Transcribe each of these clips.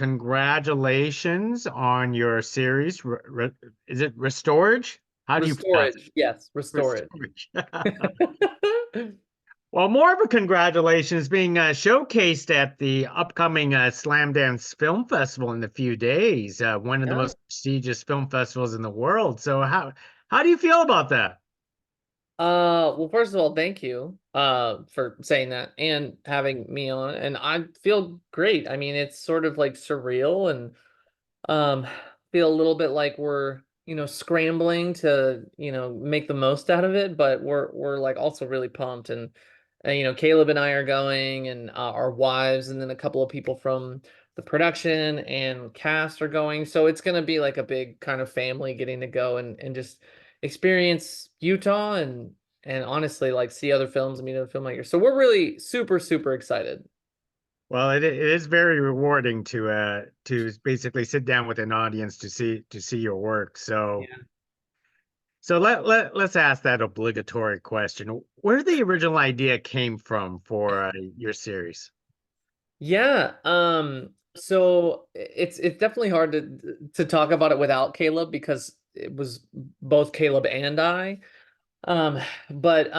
congratulations on your series. Is it Restorage? How do you pronounce Restorage, yes, it? Restorage. Restorage. Well, more of a congratulations being showcased at the upcoming Slamdance Film Festival in a few days, one of the Yeah. most prestigious film festivals in the world. So how do you feel about that? Well, first of all, thank you for saying that and having me on. And I feel great. I mean, it's sort of like surreal and um feel a little bit like we're, scrambling to, make the most out of it, but we're like also really pumped and Caleb and I are going and our wives and then a couple of people from the production and cast are going. So it's going to be like a big kind of family getting to go and just experience Utah and honestly like see other films and meet other filmmakers. So we're really super super excited. Well, it is very rewarding to basically sit down with an audience to see your work. So let's ask that obligatory question. Where the original idea came from for your series? Yeah, so it's definitely hard to talk about it without Caleb because it was both Caleb and I. Um, but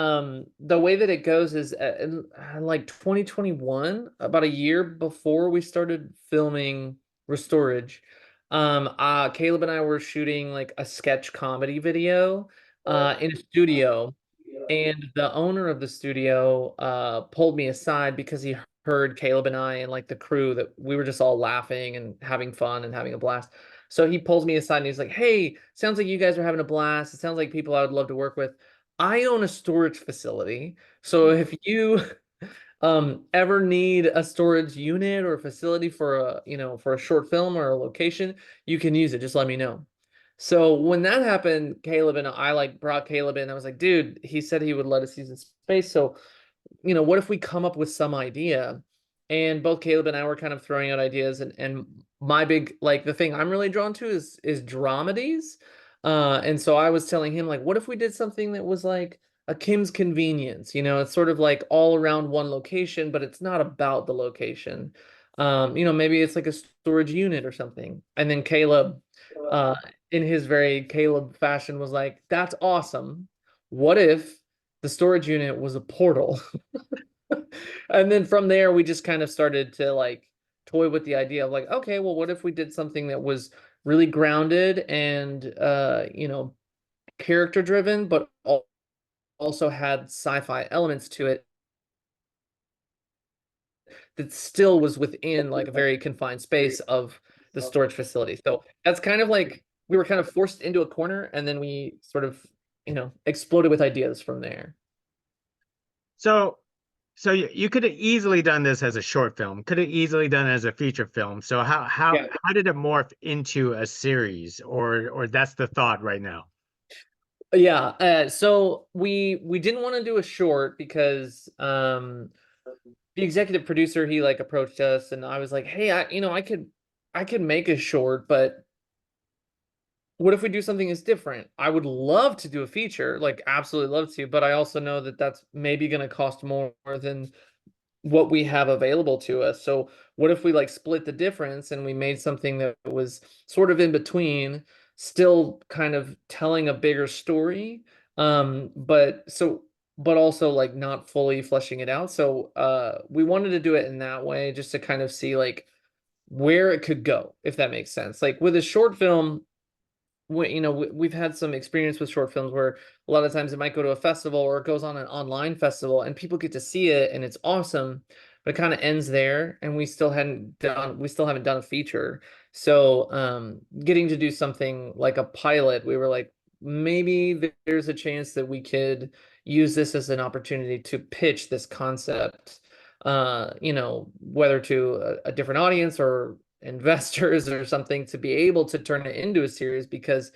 the way that it goes is in like 2021, about a year before we started filming Restorage, Caleb and I were shooting like a sketch comedy video in a studio. And the owner of the studio pulled me aside because he heard Caleb and I and like the crew that we were just all laughing and having fun and having a blast. So he pulls me aside and he's like, "Hey, sounds like you guys are having a blast. It sounds like people I would love to work with. I own a storage facility. So if you ever need a storage unit or a facility for a short film or a location, you can use it. Just let me know." So when that happened, Caleb and I like brought Caleb in. I was like, dude, he said he would let us use his space. So, what if we come up with some idea? And both Caleb and I were kind of throwing out ideas and my big like the thing I'm really drawn to is dramedies. And so I was telling him like, what if we did something that was like a Kim's Convenience? It's sort of like all around one location, but it's not about the location. Maybe it's like a storage unit or something. And then Caleb, uh, in his very Caleb fashion, was like, "That's awesome. What if the storage unit was a portal?" And then from there, we just kind of started to like toy with the idea of like, okay, well, what if we did something that was really grounded and character driven, but also had sci-fi elements to it that still was within like a very confined space of the storage facility. So that's kind of like we were kind of forced into a corner and then we sort of, exploded with ideas from there. So so you could have easily done this as a short film, could have easily done it as a feature film. So Yeah. how did it morph into a series, or that's the thought right now? Yeah, so we didn't want to do a short because the executive producer he like approached us and I was like, "Hey, I could make a short, but what if we do something that's different? I would love to do a feature, like absolutely love to, but I also know that that's maybe going to cost more than what we have available to us. So what if we like split the difference and we made something that was sort of in between, still kind of telling a bigger story, but also like not fully fleshing it out. So we wanted to do it in that way just to kind of see like where it could go, if that makes sense. Like with a short film, we've had some experience with short films where a lot of times it might go to a festival or it goes on an online festival and people get to see it and it's awesome, but it kind of ends there and we still haven't done a feature. So getting to do something like a pilot, we were like, maybe there's a chance that we could use this as an opportunity to pitch this concept, whether to a different audience or investors or something to be able to turn it into a series because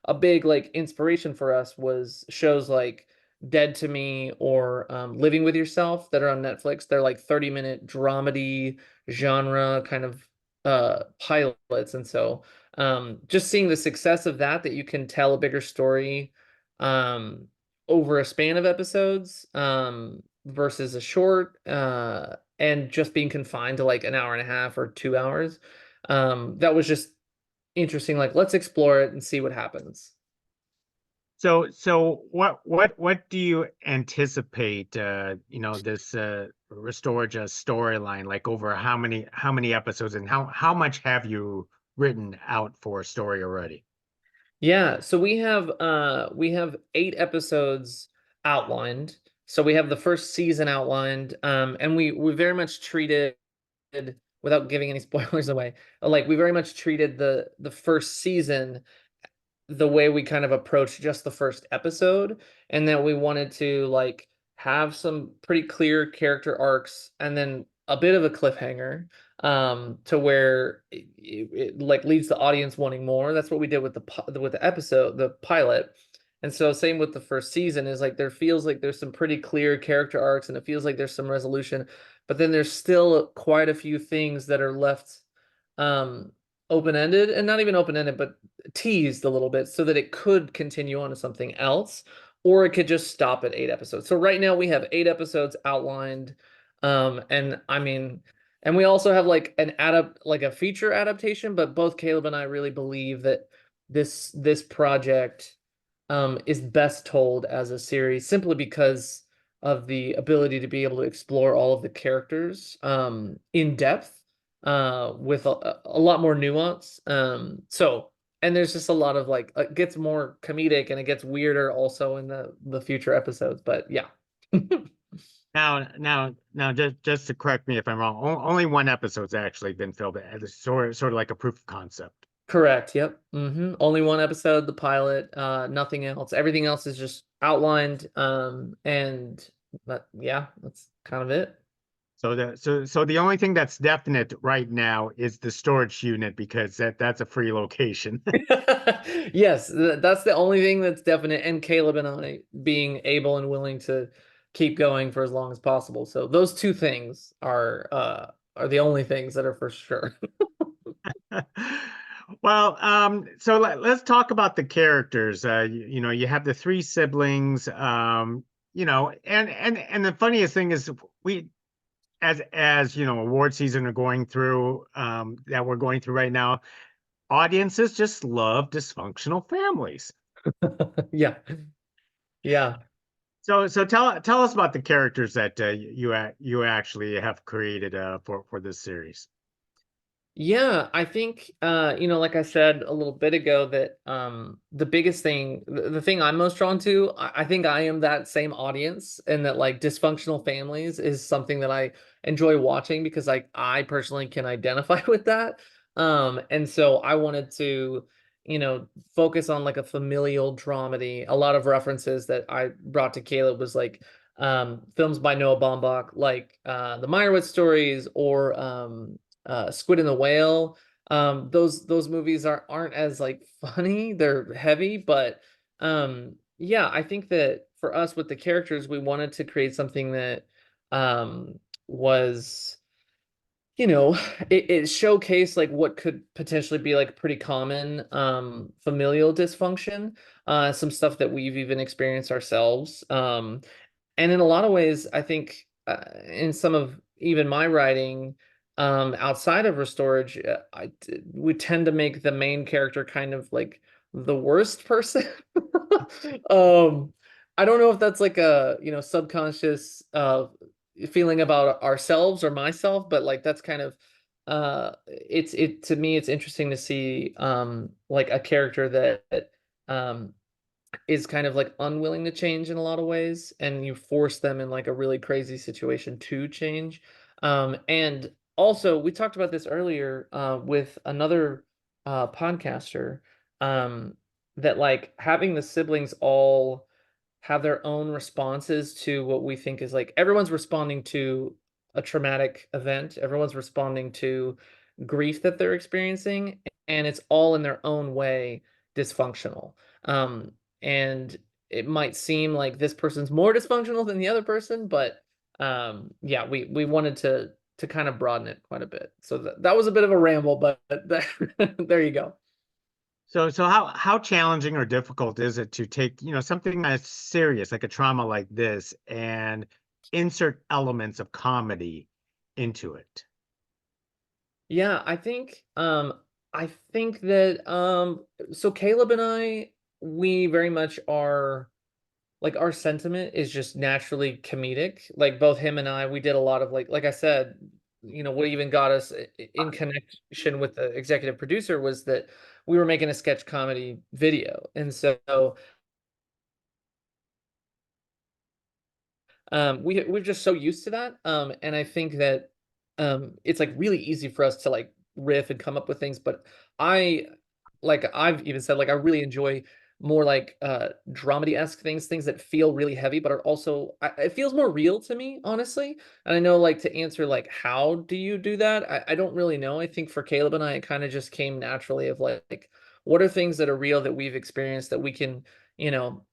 a big like inspiration for us was shows like Dead to Me or Living with Yourself that are on Netflix. They're like 30-minute dramedy genre kind of pilots. And so just seeing the success of that you can tell a bigger story um over a span of episodes versus a short and just being confined to like an hour and a half or 2 hours That was just interesting. Like, let's explore it and see what happens. So what do you anticipate this Restorage storyline like over how many episodes and how much have you written out for a story already? Yeah, so we have 8 episodes outlined. So we have the first season outlined, and we very much treated, without giving any spoilers away, like we very much treated the first season the way we kind of approached just the first episode, and that we wanted to like have some pretty clear character arcs and then a bit of a cliffhanger, to where it like leads the audience wanting more. That's what we did with the episode, the pilot. And so same with the first season, is like there feels like there's some pretty clear character arcs and it feels like there's some resolution, but then there's still quite a few things that are left um open-ended, and not even open-ended, but teased a little bit so that it could continue on to something else, or it could just stop at 8 episodes. So right now we have 8 episodes outlined. And I mean, and we also have like like a feature adaptation, but both Caleb and I really believe that this project is best told as a series, simply because of the ability to be able to explore all of the characters in depth, with a lot more nuance. And there's just a lot of like, it gets more comedic and it gets weirder also in the future episodes. But yeah. Now, just to correct me if I'm wrong, only one episode's actually been filmed as sort of like a proof of concept. Correct. Yep. Only one episode, the pilot, nothing else. Everything else is just outlined. And but yeah, that's kind of it. So the only thing that's definite right now is the storage unit because that's a free location. Yes, that's the only thing that's definite, and Caleb and I being able and willing to keep going for as long as possible. So those two things are the only things that are for sure. Well, so let's talk about the characters. You have the three siblings, and the funniest thing is we as award season are going through that we're going through right now, audiences just love dysfunctional families. Yeah. Yeah. So tell us about the characters that you actually have created for this series. Yeah, I think like I said a little bit ago, that the biggest thing, the thing I'm most drawn to, I think I am that same audience, and that like dysfunctional families is something that I enjoy watching because like I personally can identify with that. And so I wanted to, focus on like a familial dramedy. A lot of references that I brought to Caleb was like films by Noah Baumbach, like the Meyerowitz stories, or Squid and the Whale. Those movies aren't as like funny. They're heavy, but yeah, I think that for us with the characters, we wanted to create something that was, it showcased like what could potentially be like pretty common familial dysfunction, some stuff that we've even experienced ourselves. And in a lot of ways, I think in some of even my writing, outside of Restorage, we tend to make the main character kind of like the worst person. um, I don't know if that's like a subconscious feeling about ourselves or myself, but like that's kind of it to me. It's interesting to see like a character that um is kind of like unwilling to change in a lot of ways, and you force them in like a really crazy situation to change. And also we talked about this earlier with another podcaster, um that like having the siblings all have their own responses to what we think is like, everyone's responding to a traumatic event, everyone's responding to grief that they're experiencing, and it's all in their own way dysfunctional. And it might seem like this person's more dysfunctional than the other person, but yeah, we wanted to kind of broaden it quite a bit. So that was a bit of a ramble, but there you go. So how challenging or difficult is it to take, something as serious like a trauma like this and insert elements of comedy into it? Yeah, I think that so Caleb and I, we very much are like our sentiment is just naturally comedic. Like both him and I, we did a lot of like I said, what even got us in connection with the executive producer was that we were making a sketch comedy video. And so we're just so used to that. And I think that it's like really easy for us to like riff and come up with things. But I I've even said like I really enjoy more like dramedy-esque things that feel really heavy but are also it feels more real to me, honestly. And I know like to answer like how do you do that, I don't really know. I think for Caleb and I it kind of just came naturally of like what are things that are real that we've experienced that we can you know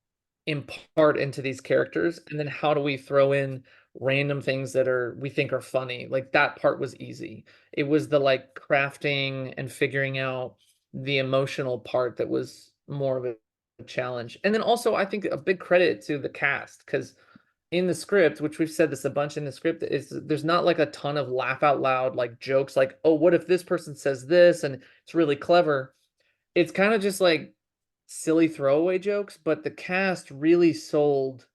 impart into these characters, and then how do we throw in random things that are we think are funny. Like that part was easy. It was the like crafting and figuring out the emotional part that was more of a challenge. And then also I think a big credit to the cast, because in the script, which we've said this a bunch in the script, is there's not like a ton of laugh out loud like jokes like, oh, what if this person says this and it's really clever. It's kind of just like silly throwaway jokes, but the cast really sold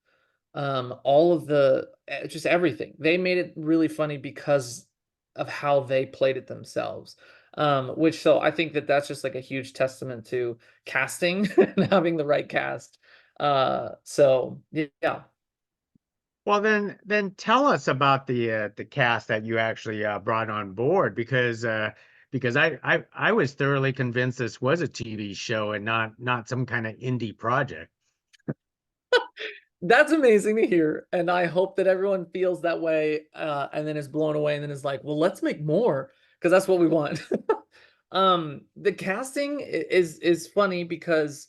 all of the just everything. They made it really funny because of how they played it themselves. Which so I think that that's just like a huge testament to casting and having the right cast. So yeah. Well, then tell us about the cast that you actually brought on board because I was thoroughly convinced this was a TV show and not some kind of indie project. That's amazing to hear. And I hope that everyone feels that way and then is blown away and then is like, well, let's make more because that's what we want. The casting is funny because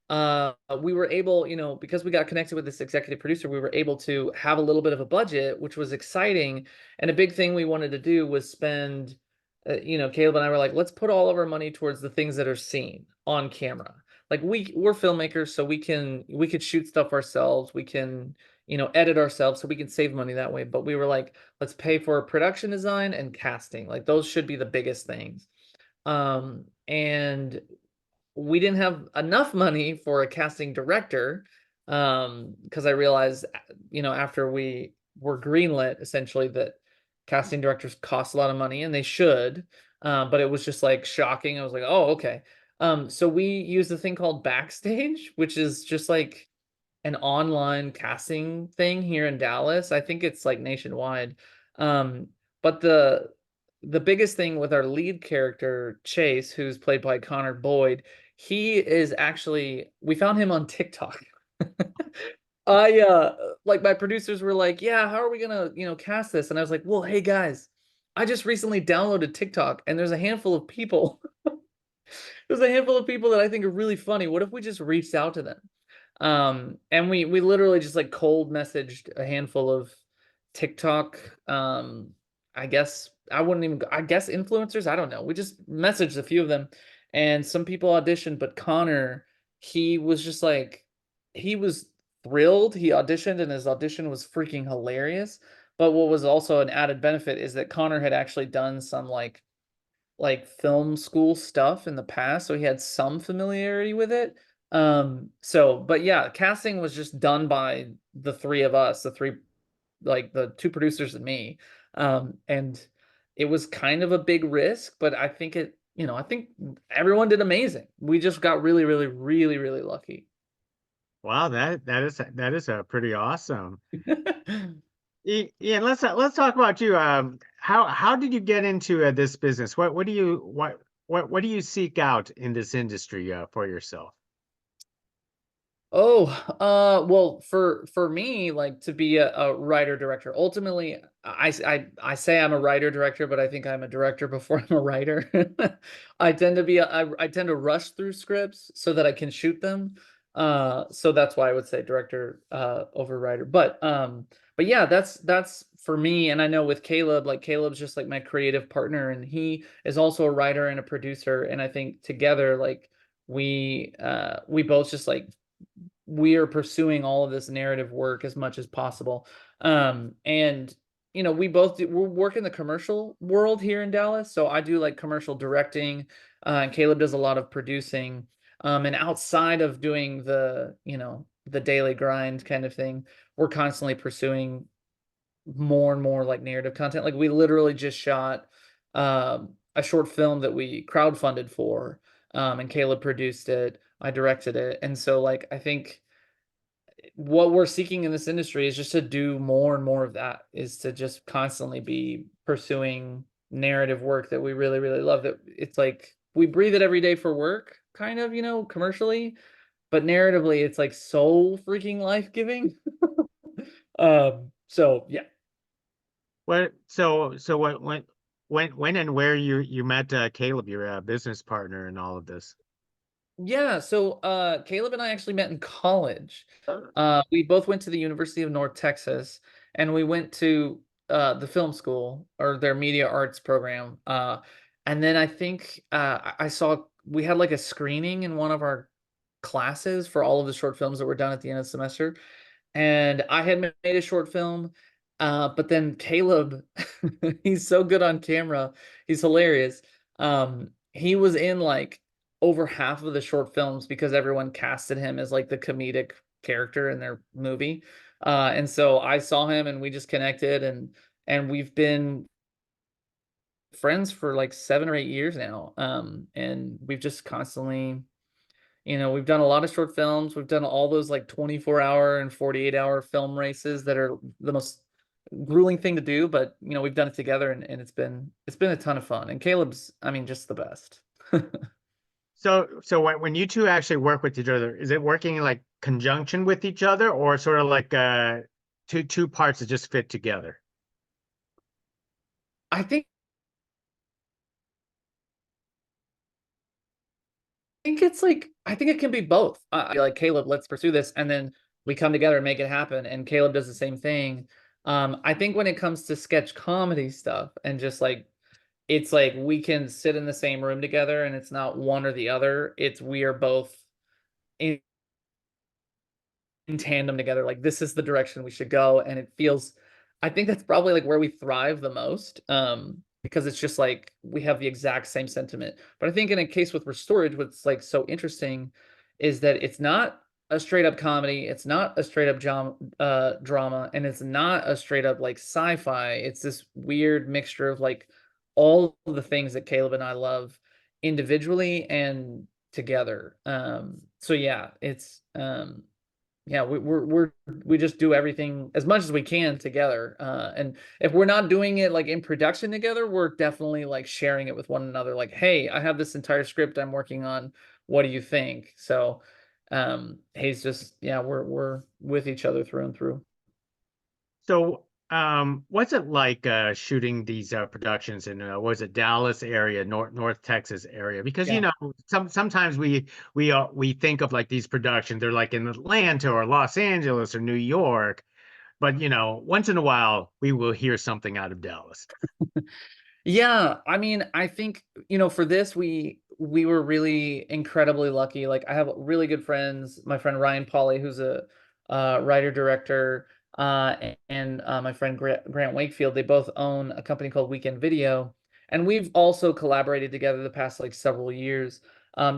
we were able, because we got connected with this executive producer, we were able to have a little bit of a budget, which was exciting. And a big thing we wanted to do was spend, Caleb and I were like, let's put all of our money towards the things that are seen on camera. Like we're filmmakers, so we could shoot stuff ourselves. We can, edit ourselves, so we can save money that way. But we were like, let's pay for production design and casting. Like those should be the biggest things. And we didn't have enough money for a casting director because I realized after we were greenlit essentially that casting directors cost a lot of money and they should, but it was just like shocking. I was like, oh, okay. So we used a thing called Backstage, which is just like an online casting thing here in Dallas. I think it's like nationwide. But the biggest thing with our lead character, Chase, who's played by Connor Boyd, he is actually we found him on TikTok. I like my producers were like, "Yeah, how are we gonna, cast this?" And I was like, "Well, hey guys, I just recently downloaded TikTok and there's a handful of people there's a handful of people that I think are really funny. What if we just reached out to them?" And we literally just like cold messaged a handful of TikTok, I guess I guess influencers. I don't know. We just messaged a few of them and some people auditioned, but Connor, he was just like, he was thrilled. He auditioned and his audition was freaking hilarious. But what was also an added benefit is that Connor had actually done some like film school stuff in the past, so he had some familiarity with it. So but yeah, casting was just done by the three of us, the three, like the two producers and me. And it was kind of a big risk, but I think I think everyone did amazing. We just got really, really, really, really lucky. Wow, that is pretty awesome. Ian, let's talk about you. How did you get into this business? What do you seek out in this industry for yourself? Oh, well, for me, like to be a writer director, ultimately, I say I'm a writer director, but I think I'm a director before I'm a writer. I tend to rush through scripts so that I can shoot them. So that's why I would say director over writer. But yeah, that's for me. And I know with Caleb, like Caleb's just like my creative partner, and he is also a writer and a producer. And I think together, like we both just like we are pursuing all of this narrative work as much as possible. And we both we work in the commercial world here in Dallas. So I do like commercial directing, and Caleb does a lot of producing. And outside of doing the daily grind kind of thing, we're constantly pursuing more and more like narrative content. Like we literally just shot a short film that we crowdfunded for, and Caleb produced it, I directed it. And so like I think what we're seeking in this industry is just to do more and more of that, is to just constantly be pursuing narrative work that we really, really love. That it's like we breathe it every day for work, kind of, commercially, but narratively, it's like so freaking life-giving. So yeah. When and where you met Caleb, your business partner, in all of this? Yeah, so Caleb and I actually met in college. We both went to the University of North Texas, and we went to the film school, or their media arts program. And then I think I saw we had like a screening in one of our classes for all of the short films that were done at the end of the semester. And I had made a short film, but then Caleb, he's so good on camera, he's hilarious. He was in like over half of the short films because everyone casted him as like the comedic character in their movie. And so I saw him and we just connected, and we've been friends for like 7 or 8 years now. And we've just constantly, we've done a lot of short films. We've done all those like 24-hour and 48-hour film races that are the most grueling thing to do, but we've done it together, and it's been a ton of fun. And Caleb's, I mean, just the best. So when you two actually work with each other, is it working in like conjunction with each other, or sort of like two parts that just fit together? I think it's like, I think it can be both. I like, Caleb, let's pursue this, and then we come together and make it happen. And Caleb does the same thing. I think when it comes to sketch comedy stuff, and just like, it's like we can sit in the same room together, and it's not one or the other. It's we are both in tandem together. Like, this is the direction we should go, and it feels, I think that's probably like where we thrive the most, because it's just like we have the exact same sentiment. But I think in a case with Restorage, what's like so interesting is that it's not a straight up comedy, it's not a straight up drama, and it's not a straight up like sci-fi. It's this weird mixture of like all of the things that Caleb and I love individually and together. So yeah, it's yeah, we just do everything as much as we can together. And if we're not doing it like in production together, we're definitely like sharing it with one another. Like, hey, I have this entire script I'm working on. What do you think? So he's just, yeah, we're with each other through and through. So what's it like shooting these productions in was it Dallas area, North Texas area? Because Yeah. sometimes we think of like these productions, they're like in Atlanta or Los Angeles or New York, but once in a while we will hear something out of Dallas. Yeah, I mean, I think, for this we were really incredibly lucky. Like, I have really good friends. My friend Ryan Pauly, who's a writer director, and my friend Grant Wakefield. They both own a company called Weekend Video, and we've also collaborated together the past like several years.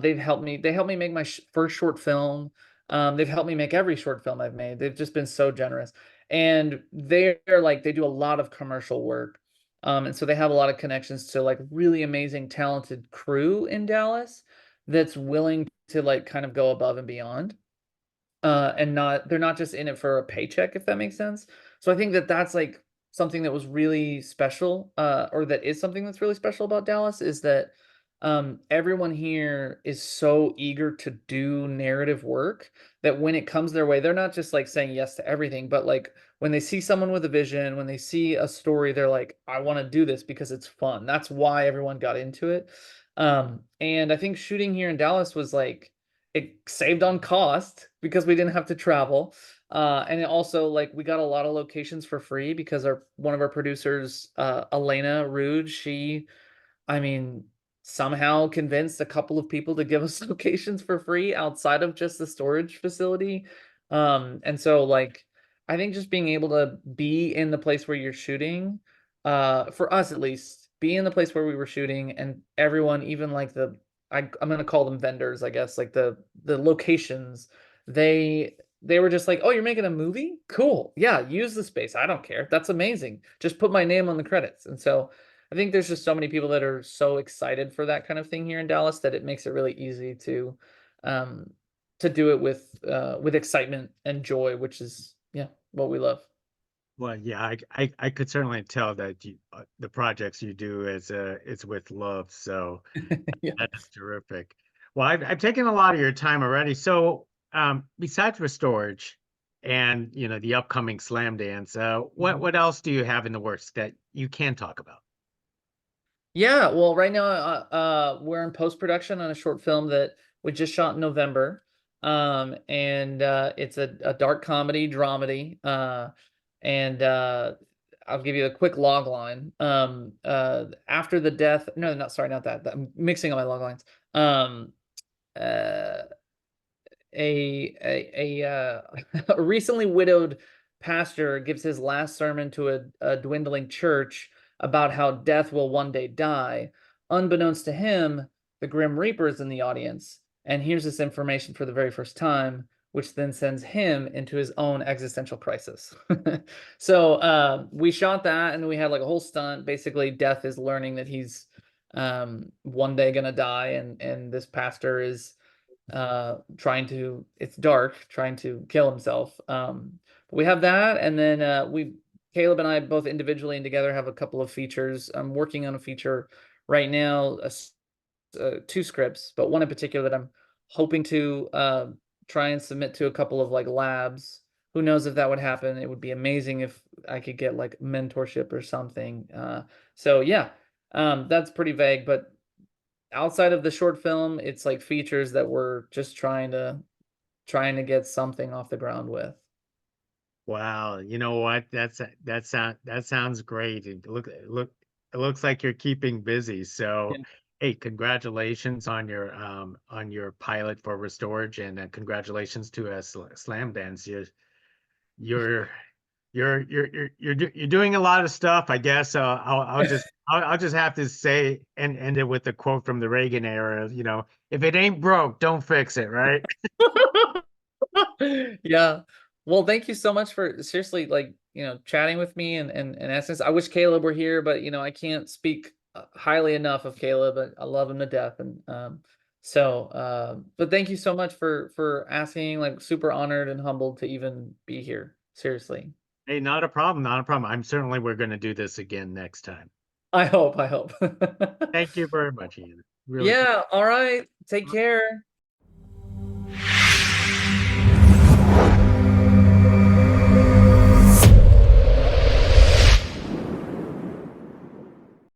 They helped me make my first short film. They've helped me make every short film I've made. They've just been so generous, and they're like, they do a lot of commercial work. And so they have a lot of connections to like really amazing, talented crew in Dallas that's willing to like kind of go above and beyond. And they're not just in it for a paycheck, if that makes sense. So I think that that's like something that was really special, or that is something that's really special about Dallas, is that everyone here is so eager to do narrative work that when it comes their way, they're not just like saying yes to everything, but like when they see someone with a vision, when they see a story, they're like, I want to do this because it's fun. That's why everyone got into it. And I think shooting here in Dallas was like, it saved on cost because we didn't have to travel. And it also, like, we got a lot of locations for free because one of our producers, Elena Rude, she, I mean, somehow convinced a couple of people to give us locations for free outside of just the storage facility. And so like I think just being able to be in the place where you're shooting, for us at least, be in the place where we were shooting, and everyone, even like I'm gonna call them vendors, I guess, like the locations, they were just like, oh, you're making a movie? Cool. Yeah, use the space. I don't care. That's amazing. Just put my name on the credits. And so I think there's just so many people that are so excited for that kind of thing here in Dallas that it makes it really easy um to do it with excitement and joy, which is, yeah, what we love. Well, yeah, I could certainly tell that the projects you do is it's with love. So Yeah. that is terrific. Well, I've taken a lot of your time already. So, besides Restorage and the upcoming Slam Dance, Mhm. what else do you have in the works that you can talk about? Yeah, well, right now, we're in post-production on a short film that we just shot in November. And it's a dark comedy dramedy. And I'll give you a quick log line. After the death, no, not sorry, not that. I'm mixing up my log lines. Um, uh, a recently widowed pastor gives his last sermon to a dwindling church about how death will one day die. Unbeknownst to him, the Grim Reaper is in the audience and hears this information for the very first time, which then sends him into his own existential crisis. So we shot that, and we had like a whole stunt. Basically, death is learning that he's one day gonna die, and this pastor is trying to, it's dark, trying to kill himself. But we have that, and then we Caleb and I both individually and together have a couple of features. I'm working on a feature right now, two scripts, but one in particular that I'm hoping to try and submit to a couple of like labs. Who knows if that would happen? It would be amazing if I could get like mentorship or something. So yeah, that's pretty vague, but outside of the short film, it's like features that we're just trying to get something off the ground with. Wow, you know what? That sounds great. It looks like you're keeping busy. So, Yeah. hey, congratulations on your pilot for Restorage, and congratulations to Slam Dance. You're you're doing a lot of stuff, I guess. I'll just have to say and end it with a quote from the Reagan era. If it ain't broke, don't fix it, right? Yeah. Well, thank you so much for seriously, like, chatting with me and asking this. I wish Caleb were here, but I can't speak highly enough of Caleb. I love him to death. And but thank you so much for asking, like super honored and humbled to even be here. Seriously. Hey, not a problem, not a problem. I'm certainly we're going to do this again next time. I hope. Thank you very much, Ian. Really. Yeah, all right. Take care.